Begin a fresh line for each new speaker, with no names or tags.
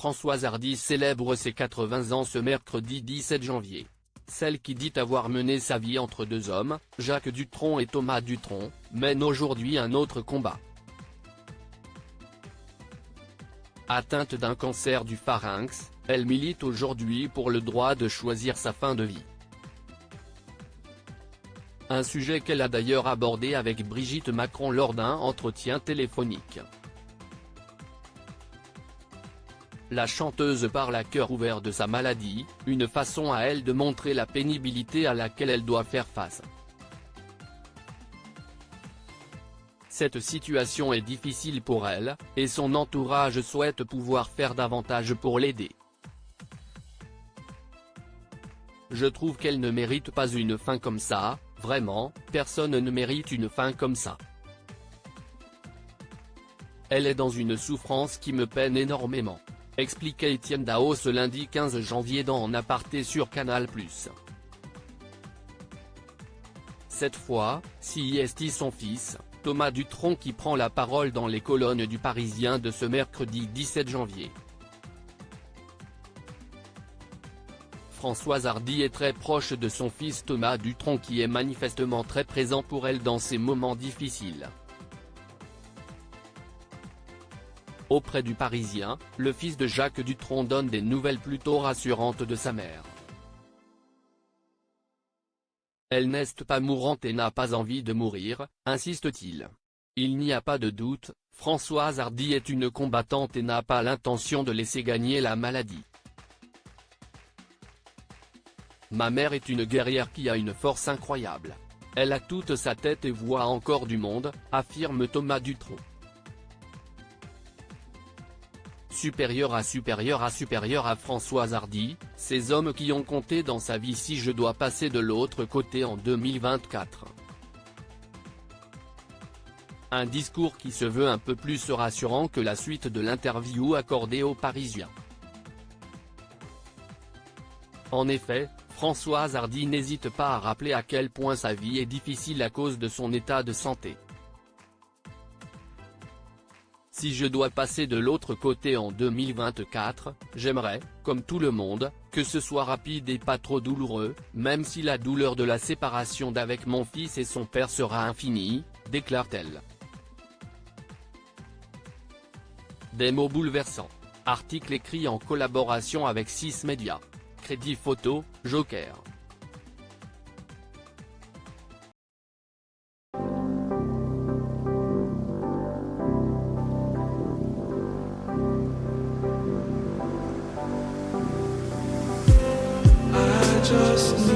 Françoise Hardy célèbre ses 80 ans ce mercredi 17 janvier. Celle qui dit avoir mené sa vie entre deux hommes, Jacques Dutronc et Thomas Dutronc, mène aujourd'hui un autre combat. Atteinte d'un cancer du pharynx, elle milite aujourd'hui pour le droit de choisir sa fin de vie. Un sujet qu'elle a d'ailleurs abordé avec Brigitte Macron lors d'un entretien téléphonique. La chanteuse parle à cœur ouvert de sa maladie, une façon à elle de montrer la pénibilité à laquelle elle doit faire face. Cette situation est difficile pour elle, et son entourage souhaite pouvoir faire davantage pour l'aider. Je trouve qu'elle ne mérite pas une fin comme ça, vraiment, personne ne mérite une fin comme ça. Elle est dans une souffrance qui me peine énormément, expliquait Étienne Dao ce lundi 15 janvier dans En aparté sur Canal+. Cette fois, c'est son fils, Thomas Dutronc qui prend la parole dans les colonnes du Parisien de ce mercredi 17 janvier. Françoise Hardy est très proche de son fils Thomas Dutronc qui est manifestement très présent pour elle dans ces moments difficiles. Auprès du Parisien, le fils de Jacques Dutronc donne des nouvelles plutôt rassurantes de sa mère. Elle n'est pas mourante et n'a pas envie de mourir, insiste-t-il. Il n'y a pas de doute, Françoise Hardy est une combattante et n'a pas l'intention de laisser gagner la maladie. Ma mère est une guerrière qui a une force incroyable. Elle a toute sa tête et voit encore du monde, affirme Thomas Dutronc. Supérieur à Françoise Hardy, ces hommes qui ont compté dans sa vie si je dois passer de l'autre côté en 2024. Un discours qui se veut un peu plus rassurant que la suite de l'interview accordée aux Parisiens. En effet, Françoise Hardy n'hésite pas à rappeler à quel point sa vie est difficile à cause de son état de santé. Si je dois passer de l'autre côté en 2024, j'aimerais, comme tout le monde, que ce soit rapide et pas trop douloureux, même si la douleur de la séparation d'avec mon fils et son père sera infinie, déclare-t-elle. Des mots bouleversants. Article écrit en collaboration avec 6 médias. Crédit photo, Joker.
Just